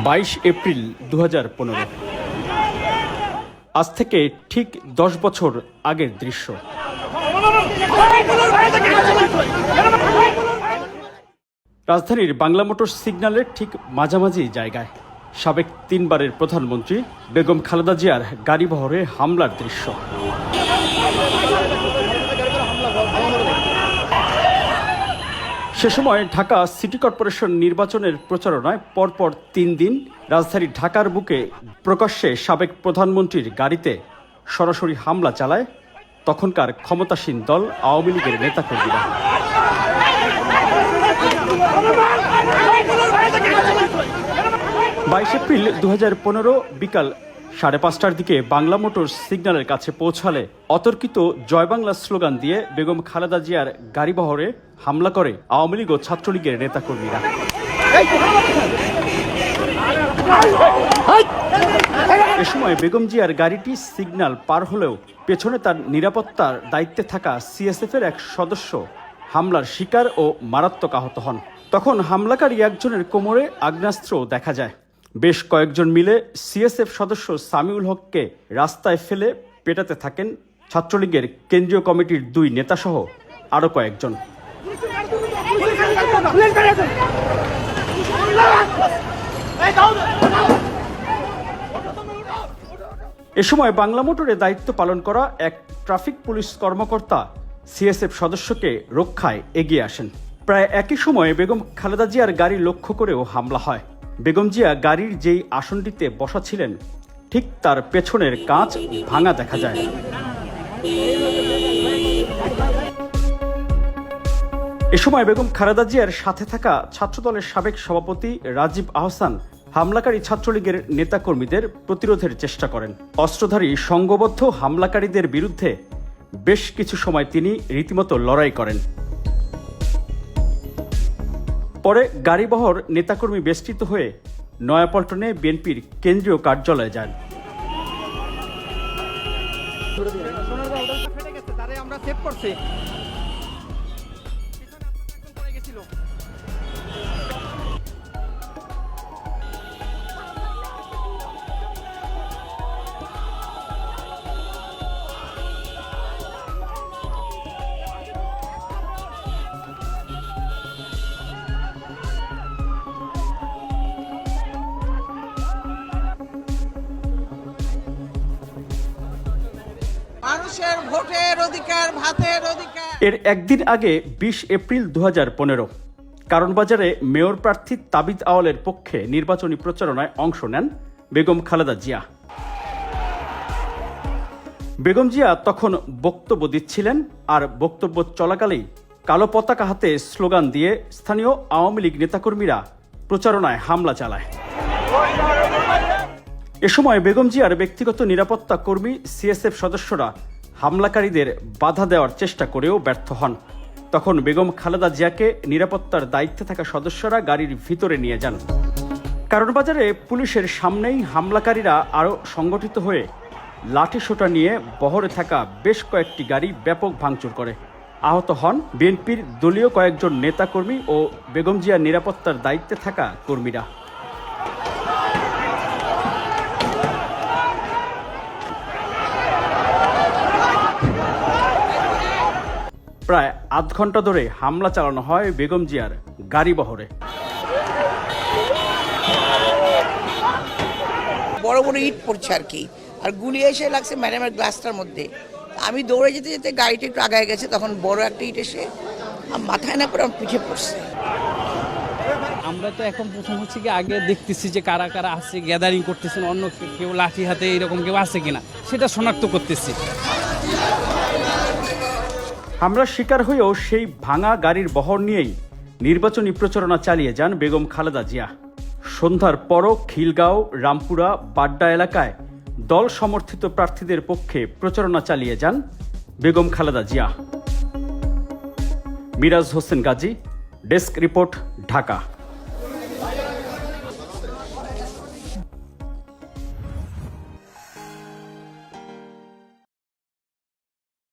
22 April 2015। আজ থেকে ঠিক 10 বছর আগের দৃশ্য। রাজধানীর বাংলা মোটর সিগন্যালের ঠিক মাঝামাঝি জায়গায় সাবেক 3 বারের প্রধানমন্ত্রী বেগম খালেদা জিয়ার গাড়িবহরে হামলার দৃশ্য। সে সময় ঢাকা সিটি কর্পোরেশন নির্বাচনের প্রচারণায় পরপর 3 দিন রাজধানী ঢাকার বুকে প্রকাশ্যে সাবেক প্রধানমন্ত্রীর গাড়িতে সরাসরি হামলা চালায় তখনকার ক্ষমতাসীন দল আওয়ামী লীগের নেতাকর্মীরা। 22 এপ্রিল 2015 বিকাল 5:30টার দিকে বাংলা মোটর সিগন্যালের কাছে পৌঁছালে অতর্কিত জয় বাংলা স্লোগান দিয়ে বেগম খালেদা জিয়ার গাড়িবহরে হামলা করে আওয়ামী লীগ ও ছাত্রলীগের নেতাকর্মীরা। এ সময় বেগম জিয়ার গাড়িটি সিগন্যাল পার হলেও পেছনে তার নিরাপত্তার দায়িত্বে থাকা সিএসএফের এক সদস্য হামলার শিকার ও মারাত্মক আহত হন। তখন হামলাকারী একজনের কোমরে আগ্নেয়াস্ত্র দেখা যায়। বেশ কয়েকজন মিলে সিএসএফ সদস্য সামিউল হককে রাস্তায় ফেলে পেটাতে থাকেন ছাত্রলীগের কেন্দ্রীয় কমিটির 2 নেতাসহ আরও কয়েকজন। এ সময় বাংলা মোটরে দায়িত্ব পালন করা এক ট্রাফিক পুলিশ কর্মকর্তা সিএসএফ সদস্যকে রক্ষায় এগিয়ে আসেন। প্রায় একই সময়ে বেগম খালেদা জিয়ার গাড়ি লক্ষ্য করেও হামলা হয়। বেগম জিয়া গাড়ির যেই আসনটিতে বসা ছিলেন ঠিক তার পেছনের কাঁচ ভাঙা দেখা যায়। এ সময় বেগম খালেদা জিয়ার সাথে থাকা ছাত্রদলের সাবেক সভাপতি রাজীব আহসান হামলাকারী ছাত্রলীগের নেতাকর্মীদের প্রতিরোধের চেষ্টা করেন। অস্ত্রধারী সংঘবদ্ধ হামলাকারীদের বিরুদ্ধে বেশ কিছু সময় তিনি রীতিমতো লড়াই করেন। পরে গাড়িবহর নেতাকর্মী বেষ্টিত হয়ে নয়াপল্টনে বিএনপির কেন্দ্রীয় কার্যালয়ে যান। মানুষের ভোটের অধিকার, ভাতের অধিকার। এর একদিন আগে 20 এপ্রিল 2015 কারণ বাজারে মেয়র প্রার্থী তাবিদ আওয়ালের পক্ষে নির্বাচনী প্রচারণায় অংশ নেন বেগম খালেদা জিয়া। বেগম জিয়া তখন বক্তব্য দিচ্ছিলেন, আর বক্তব্য চলাকালেই কালো পতাকা হাতে স্লোগান দিয়ে স্থানীয় আওয়ামী লীগ নেতাকর্মীরা প্রচারণায় হামলা চালায়। এ সময় বেগম জিয়ার ব্যক্তিগত নিরাপত্তা কর্মী সিএসএফ সদস্যরা হামলাকারীদের বাধা দেওয়ার চেষ্টা করেও ব্যর্থ হন। তখন বেগম খালেদা জিয়াকে নিরাপত্তার দায়িত্বে থাকা সদস্যরা গাড়ির ভিতরে নিয়ে যান। কারণ বাজারে পুলিশের সামনেই হামলাকারীরা আরও সংগঠিত হয়ে লাঠিসোঁটা নিয়ে বহরে থাকা বেশ কয়েকটি গাড়ি ব্যাপক ভাঙচুর করে। আহত হন বিএনপির দলীয় কয়েকজন নেতাকর্মী ও বেগম জিয়ার নিরাপত্তার দায়িত্বে থাকা কর্মীরা। প্রায় আধ ঘন্টা ধরে হামলা চালানো হয় বেগম জিয়ার গাড়িবহরে। বড় বড় ইট পড়ছে আর কি, আর গুলি এসে লাগছে ম্যাডামের গ্লাসটার মধ্যে। আমি দৌড়ে যেতে যেতে গাড়িটা একটু আগায় গেছে, তখন বড় একটা ইট এসে মাথায় না করে আমার পিঠে পড়ছে। আমরা তো এখন প্রথম হচ্ছে কি আগে দেখতেছি যে কারা কারা আছে, গ্যাদারিং করতেছেন, অন্য কেউ লাঠি হাতে এরকম কেউ আছে কিনা সেটা শনাক্ত করতেছি। হামলার শিকার হয়েও সেই ভাঙা গাড়ির বহর নিয়েই নির্বাচনী প্রচারণা চালিয়ে যান বেগম খালেদা জিয়া। সন্ধ্যার পরও খিলগাঁও, রামপুরা, বাড্ডা এলাকায় দল সমর্থিত প্রার্থীদের পক্ষে প্রচারণা চালিয়ে যান বেগম খালেদা জিয়া। Miraj Hossain Gazi, desk report, Dhaka.